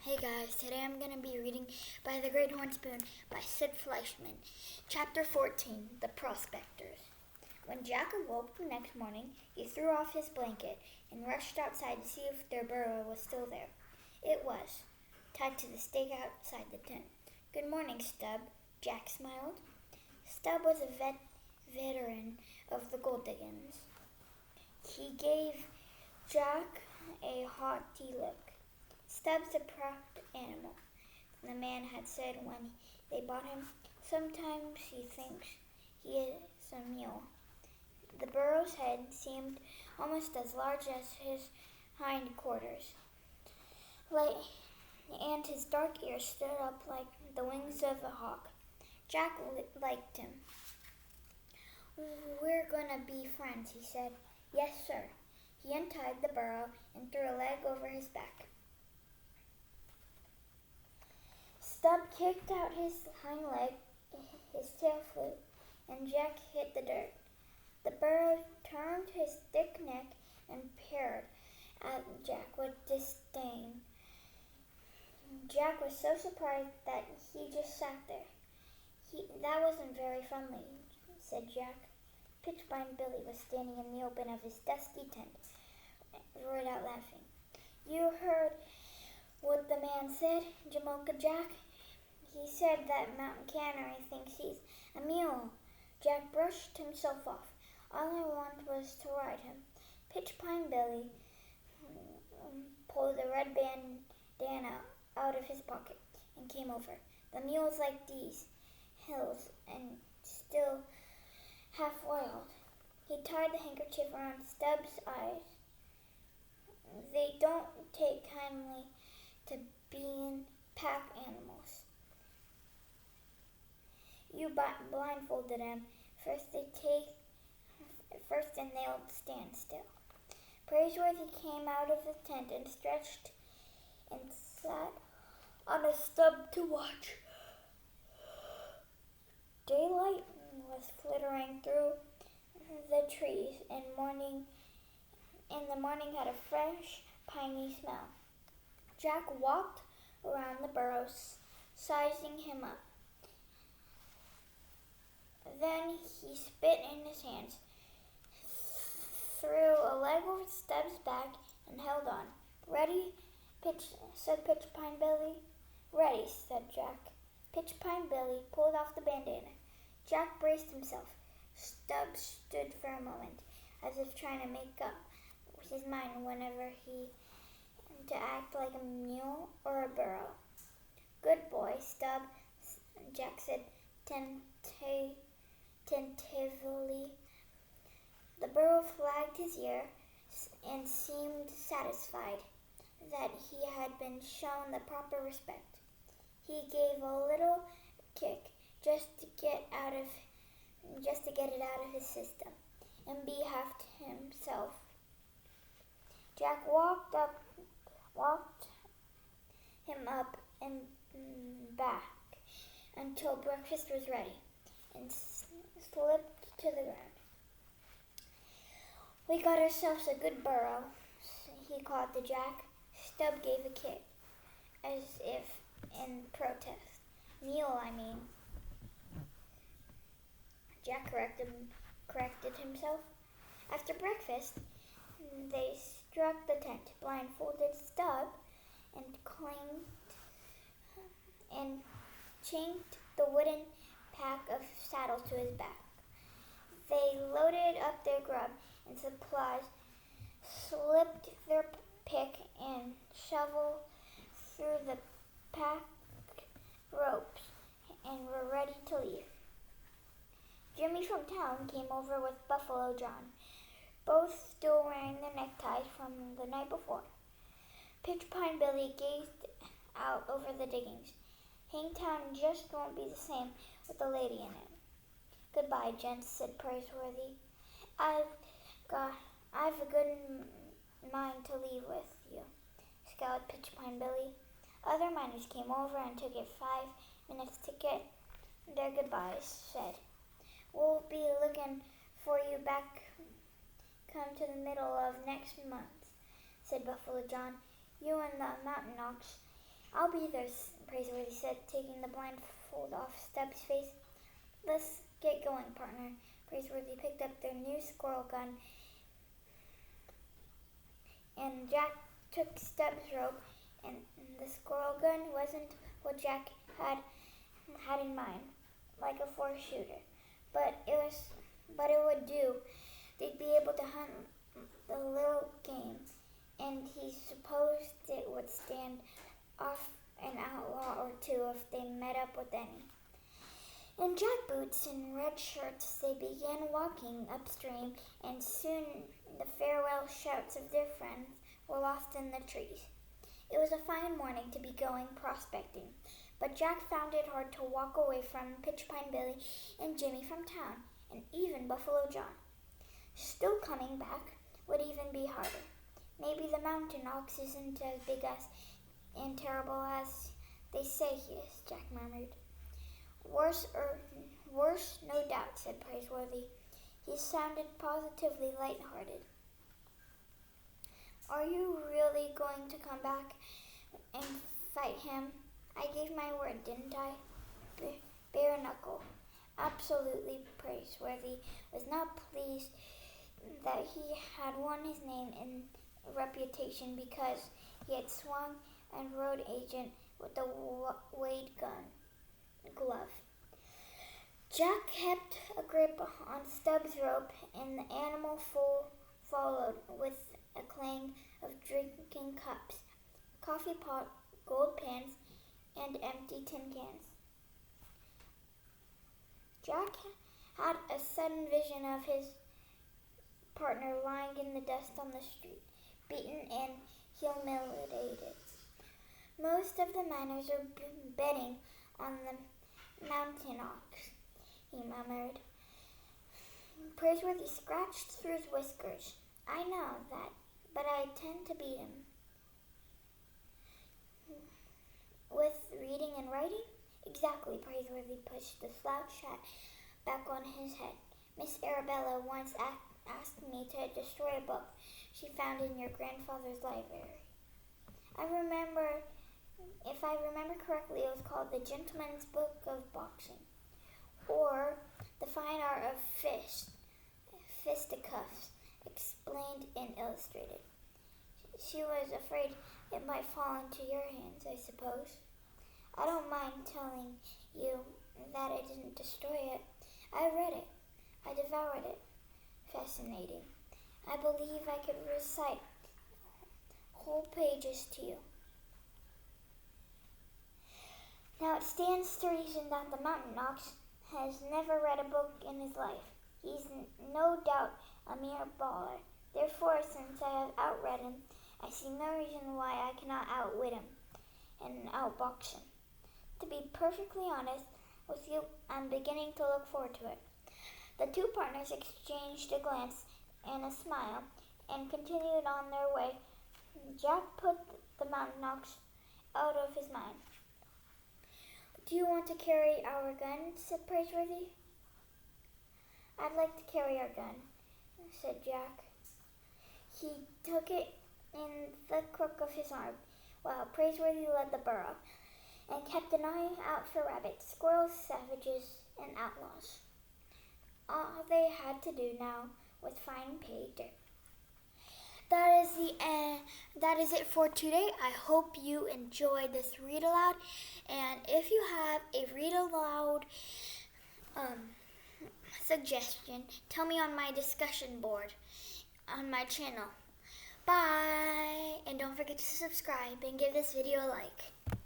Hey guys, today I'm going to be reading By the Great Horn Spoon by Sid Fleischman. Chapter 14, The Prospectors. When Jack awoke the next morning, he threw off his blanket and rushed outside to see if their burrow was still there. It was, tied to the stake outside the tent. "Good morning, Stub," Jack smiled. Stub was a veteran of the gold diggings. He gave Jack a haughty look. "Stub's a proud animal," the man had said when they bought him. "Sometimes he thinks he is a mule." The burro's head seemed almost as large as his hind quarters, and his dark ears stood up like the wings of a hawk. Jack liked him. "We're gonna be friends," he said. "Yes, sir." He untied the burrow and threw a leg over his back. Stub kicked out his hind leg, his tail flew, and Jack hit the dirt. The burro turned his thick neck and peered at Jack with disdain. Jack was so surprised that he just sat there. "That wasn't very friendly," said Jack. Pitchpine Billy was standing in the open of his dusty tent, roared out laughing. "You heard what the man said, Jamoka Jack. He said that Mountain Cannery thinks he's a mule." Jack brushed himself off. "All I want was to ride him." Pitchpine Billy pulled a red bandana out of his pocket and came over. "The mules like these hills and still half wild." He tied the handkerchief around Stub's eyes. "They don't take kindly to being pack animals. You blindfolded them. First and they'll stand still." Praiseworthy came out of the tent and stretched and sat on a stub to watch. Daylight was flittering through the trees, and the morning had a fresh, piney smell. Jack walked around the burrow, sizing him up. Then he spit in his hands, threw a leg over Stub's back, and held on. "Ready?" said Pitchpine Billy. "Ready," said Jack. Pitchpine Billy pulled off the bandana. Jack braced himself. Stub stood for a moment, as if trying to make up his mind whenever to act like a mule or a burro. "Good boy, Stub," Jack said tentatively. The burro flagged his ear and seemed satisfied that he had been shown the proper respect. He gave a little kick just to get it out of his system, and behaved himself. Jack walked him up and back until breakfast was ready, and slipped to the ground. "We got ourselves a good burro," he called to Jack. Stub gave a kick, as if in protest. "Mule, I mean," Jack corrected himself. After breakfast, they struck the tent, blindfolded Stub, and chained the wooden pack of saddles to his back. They loaded up their grub and supplies, slipped their pick and shovel through the pack ropes, and were ready to leave. Jimmy from town came over with Buffalo John, both still wearing their neckties from the night before. Pitchpine Billy gazed out over the diggings. "Hangtown just won't be the same with a lady in it." "Goodbye, gents," said Praiseworthy. I've a good mind to leave with you," scowled Pitchpine Billy. Other miners came over and took it 5 minutes to get their goodbyes said. "We'll be looking for you back come to the middle of next month," said Buffalo John. "You and the mountain ox I'll be there, Praiseworthy said, taking the blindfold off Stubbs' face. Let's get going, partner. Praiseworthy picked up their new squirrel gun, and Jack took Stubbs' rope, and the squirrel gun wasn't what Jack had in mind, like a four-shooter, but it would do. They'd be able to hunt the little game, and he supposed it would stand off an outlaw or two if they met up with any. In jack boots and red shirts, they began walking upstream, and soon the farewell shouts of their friends were lost in the trees. It was a fine morning to be going prospecting, but Jack found it hard to walk away from Pitchpine Billy and Jimmy from town, and even Buffalo John. Still coming back would even be harder. Maybe the mountain ox isn't as big as and terrible as they say he is, Jack murmured. Worse, no doubt, said Praiseworthy. He sounded positively light-hearted. Are you really going to come back and fight him? I gave my word, didn't I? Bare knuckle. Absolutely. Praiseworthy was not pleased that he had won his name and reputation because he had swung and rode agent with the Wade glove. Jack kept a grip on Stubbs' rope, and the animal followed with a clang of drinking cups, coffee pot, gold pans, and empty tin cans. Jack had a sudden vision of his partner lying in the dust on the street, beaten and humiliated. Most of the miners are betting on the mountain ox, he murmured. Praiseworthy scratched through his whiskers. I know that, but I tend to beat him. With reading and writing? Exactly. Praiseworthy pushed the slouch hat back on his head. Miss Arabella once asked me to destroy a book she found in your grandfather's library. If I remember correctly, it was called The Gentleman's Book of Boxing, or The Fine Art of Fisticuffs, explained and illustrated. She was afraid it might fall into your hands, I suppose. I don't mind telling you that I didn't destroy it. I read it. I devoured it. Fascinating. I believe I could recite whole pages to you. Now it stands to reason that the mountain ox has never read a book in his life. He's no doubt a mere baller. Therefore, since I have outread him, I see no reason why I cannot outwit him and outbox him. To be perfectly honest with you, I'm beginning to look forward to it. The two partners exchanged a glance and a smile and continued on their way. Jack put the mountain ox out of his mind. Do you want to carry our gun? Said Praiseworthy. I'd like to carry our gun, said Jack. He took it in the crook of his arm, while Praiseworthy led the burro, and kept an eye out for rabbits, squirrels, savages, and outlaws. All they had to do now was find pay dirt. That is the end. That is it for today. I hope you enjoyed this read aloud, and if you have a read aloud suggestion, tell me on my discussion board on my channel. Bye, and don't forget to subscribe and give this video a like.